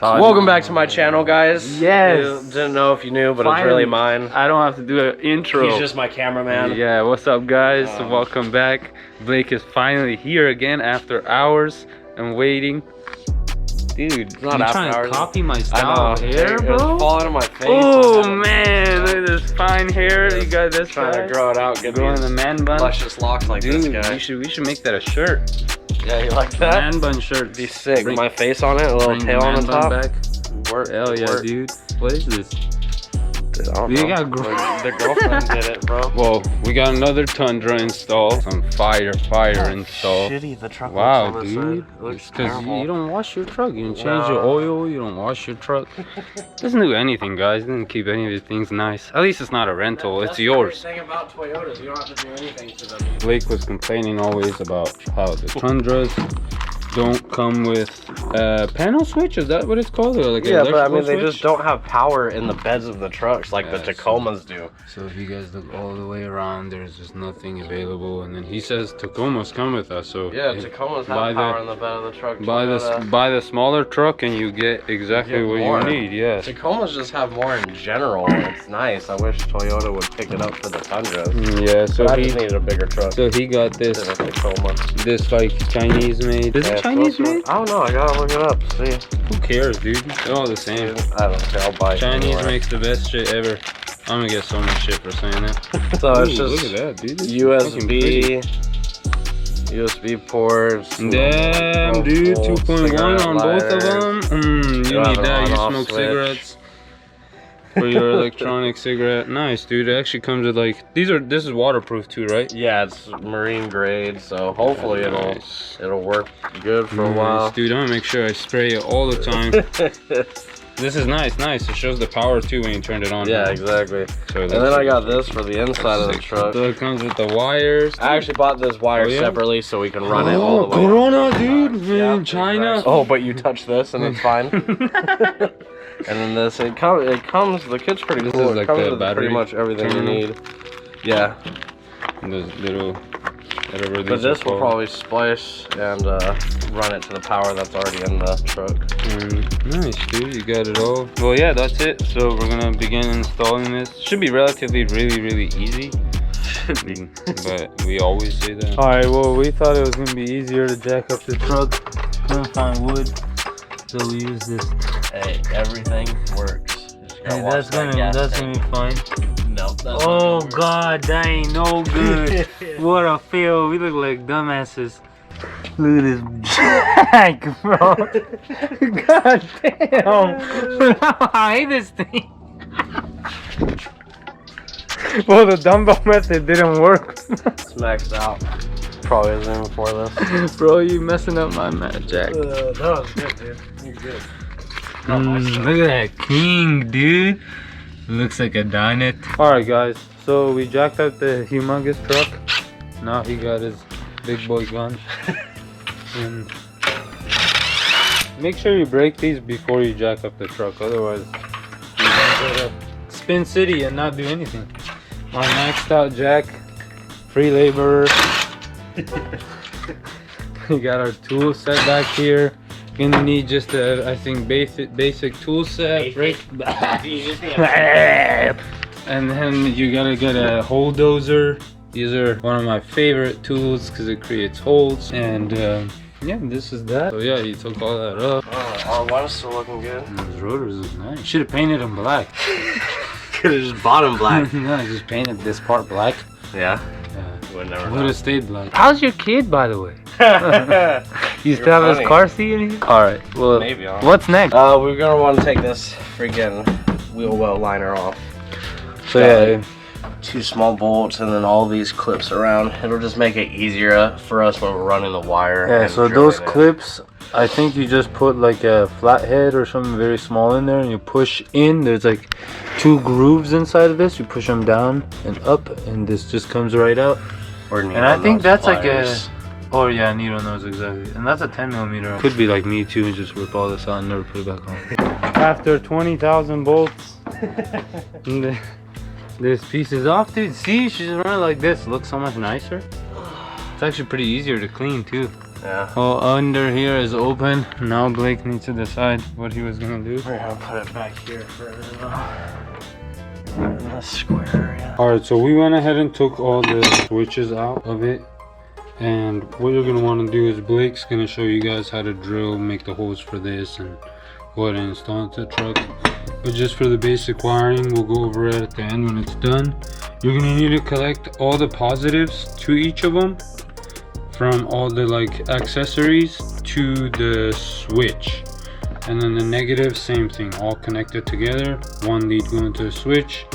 Welcome back to my channel, guys. Yes. Didn't know if you knew, but Finally, it's really mine. I don't have to do an intro. He's just my cameraman. Yeah, what's up, guys? Welcome back. Blake is finally here again after hours and waiting. Dude, it's not you after trying hours. to copy my style of hair, It bro? was falling on my face. Oh man, look at this fine hair. You got this trying to grow it out, get growing the man bun. luscious locks like Dude, this guy. we should make that a shirt. Yeah, you like that? Man bun shirt. Be sick. My face on it, a little tail on the top. Back. Work. Hell yeah, work. dude. What is this? Dude, I don't You know. got The girlfriend did it, bro. Well, we got another Tundra installed. Some fire install. Shitty, the truck Wow, looks on this dude. side. It looks Because terrible. you don't wash your truck. You don't change your oil. You don't wash your truck. Doesn't do anything, guys. Doesn't keep any of these things nice. At least it's not a rental. It's yours. That's the great thing about Toyotas. You don't have to do anything to them. Blake was complaining always about how the Tundras don't come with panel switch. Is that what it's called? Or like Yeah, but I mean, switch? they just don't have power in the beds of the trucks like the Tacomas do. So if you guys look all the way around, there's just nothing available. And then he says Tacomas come with us. So Yeah, Tacomas have power in the bed of the truck. buy the smaller truck and you get exactly what more. you need. Yes. Tacomas just have more in general. It's nice. I wish Toyota would pick it up for the Tundras. Yeah. So But I he just needed a bigger truck. so he got this Than a Tacoma. this like Chinese made. Is it Chinese made? I don't know. I gotta look it up. See. Who cares, dude? They're all the same. I don't care. I'll buy it. Chinese anywhere. makes the best shit ever. I'm gonna get so much shit for saying that. So it's Ooh, just look at that, dude. It's fucking pretty. USB ports. Damn, dude, 2.1 on both of them. You have need an that. You on-off smoke switch. cigarettes for your electronic cigarette. Nice, dude. It actually comes with like this is waterproof too, right? Yeah, it's marine grade, so hopefully it'll work good for a while. Dude, I'm gonna make sure I spray it all the time. This is nice. It shows the power too when you turn it on. Yeah, exactly. So And then I got this for the inside of the truck. So it comes with the wires. I actually bought this wire separately so we can run it all the way. Corona, dude, in China. Oh, but you touch this and it's fine. And then this, it comes. The kit's pretty This cool. is like It comes the with battery pretty much everything you terminal. need. Yeah. And those little whatever. But this will probably splice and run it to the power that's already in the truck. Nice, dude. You got it all. Well, yeah, that's it. So we're gonna begin installing this. Should be relatively really easy. Should be. But we always say that. All right, well, we thought it was gonna be easier to jack up the truck. Couldn't find wood, so we used this. Hey, everything works. Hey, that's gonna be fine. No, that's Oh God, that ain't no good. What a fail. We look like dumbasses. Look at this jack, bro. God damn. I hate this thing. Well, the dumbbell method didn't work. It's maxed out. Probably isn't even for this. Bro, you messing up my jack. That was good, dude. You're good. Look at that king, dude. Looks like a dinette. Alright guys, so we jacked up the humongous truck. Now he got his big boy gun. And make sure you break these before you jack up the truck, otherwise you're gonna go to Spin City and not do anything. My maxed out jack, free labor. We got our tool set back here. Gonna need just a, I think, basic tool set. And then you gotta get a hole dozer. These are one of my favorite tools because it creates holes. And yeah, this is that. So yeah, he took all that up. Our one's still looking good. And those rotors is nice. Should have painted them black. Could have just bought them black. No, I just painted this part black. Yeah. Would never Would have stayed black. How's your kid, by the way? You still have funny. his car seat in here? Alright, well, Maybe. what's next? We're gonna want to take this freaking wheel well liner off. So yeah, 2 small bolts and then all these clips around. It'll just make it easier for us when we're running the wire. yeah, and so drilling those it. clips, I think you just put like a flathead or something very small in there and you push in. There's like 2 grooves inside of this. You push them down and up and this just comes right out. And I think that's like a... Oh yeah, Nito knows exactly. And that's a 10mm. Could be like me too and just rip all this out and never put it back on. After 20,000 bolts, this piece is off, dude. See, she's running like this. Looks so much nicer. It's actually pretty easier to clean too. Yeah. All under here is open. Now Blake needs to decide what he was gonna do. We're gonna put it back here further in the square area. Alright, so we went ahead and took all the switches out of it. And what you're gonna want to do is Blake's gonna show you guys how to drill, make the holes for this, and go ahead and install it to the truck. But just for the basic wiring, we'll go over it at the end when it's done. You're gonna need to collect all the positives to each of them, from all the like accessories to the switch, and then the negative, same thing, all connected together, one lead going to the switch.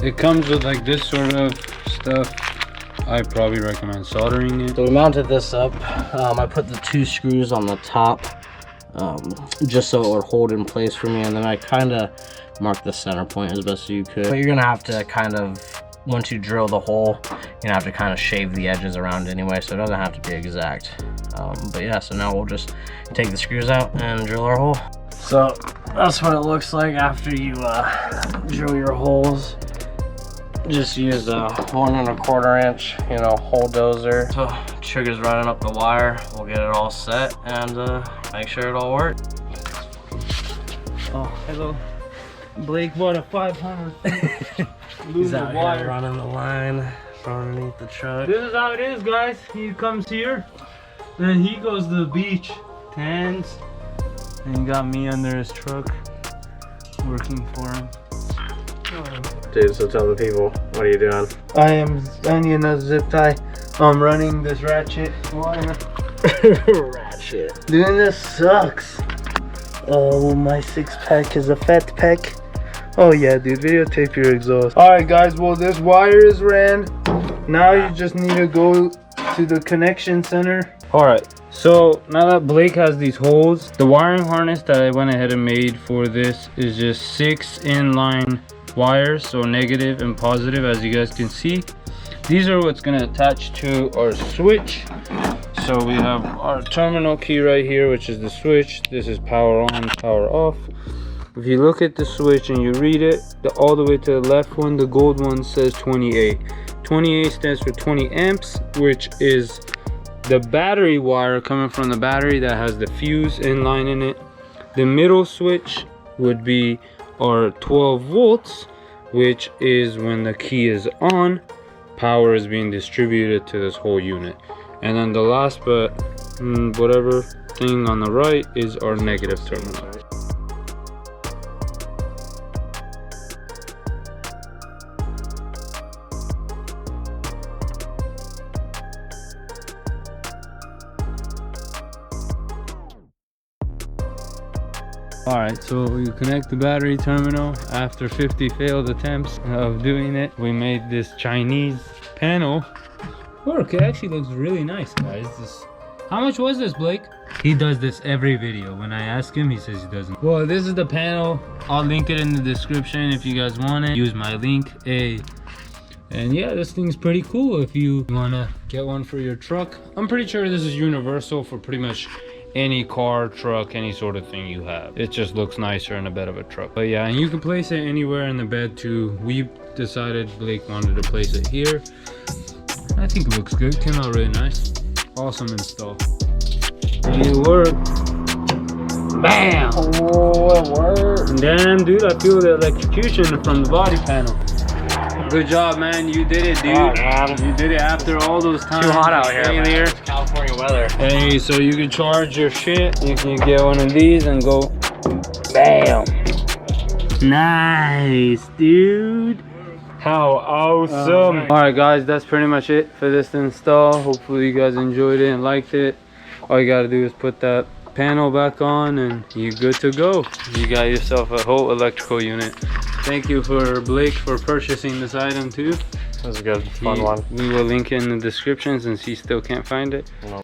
It comes with like this sort of stuff. I probably recommend soldering it. So we mounted this up. I put the 2 screws on the top just so it would hold in place for me, and then I kind of marked the center point as best as you could. But you're gonna have to kind of, once you drill the hole, you're gonna have to kind of shave the edges around anyway, so it doesn't have to be exact. But yeah, so now we'll just take the screws out and drill our hole. So that's what it looks like after you drill your holes. Just use a 1 1/4 inch, you know, hole dozer. So Trigga's running up the wire. We'll get it all set and make sure it all works. Oh, hello. Blake bought a 500. He's out here running the line from underneath the truck. This is how it is, guys. He comes here, then he goes to the beach, tans, and he got me under his truck, working for him. Dude, so tell the people, what are you doing? I need a zip tie. I'm running this ratchet wire. Ratchet. Doing this sucks. Oh, my 6-pack is a fat pack. Oh yeah, dude, videotape your exhaust. Alright guys, well this wire is ran. Now you just need to go to the connection center. Alright, so now that Blake has these holes, the wiring harness that I went ahead and made for this is just 6 inline wires, so negative and positive, as you guys can see. These are what's going to attach to our switch. So we have our terminal key right here, which is the switch. This is power on, power off. If you look at the switch and you read it, all the way to the left one, the gold one says 28. 28 stands for 20 amps, which is the battery wire coming from the battery that has the fuse inline in it. The middle switch would be our 12 volts, which is when the key is on, power is being distributed to this whole unit. And then the last but whatever thing on the right is our negative terminal. Alright, so you connect the battery terminal. After 50 failed attempts of doing it, we made this Chinese panel work. It actually looks really nice, guys. How much was this, Blake? He does this every video. When I ask him, he says he doesn't. Well, this is the panel. I'll link it in the description if you guys want it. Use my link. And yeah, this thing's pretty cool if you want to get one for your truck. I'm pretty sure this is universal for pretty much any car, truck, any sort of thing you have. It just looks nicer in the bed of a truck. But yeah, and you can place it anywhere in the bed too. We decided Blake wanted to place it here. I think it looks good. Came out really nice. Awesome install. And it worked. Bam! Oh, it worked. Damn, dude, I feel the electrocution from the body panel. Good job, man. You did it, dude. You did it after all those times. Too hot out here, man. It's California weather. Hey, so you can charge your shit. You can get one of these and go bam. Nice, dude. How awesome. Alright guys, that's pretty much it for this install. Hopefully you guys enjoyed it and liked it. All you gotta do is put that panel back on and you're good to go. You got yourself a whole electrical unit. Thank you for Blake for purchasing this item too. That was a good, fun one. We will link it in the description since he still can't find it. No.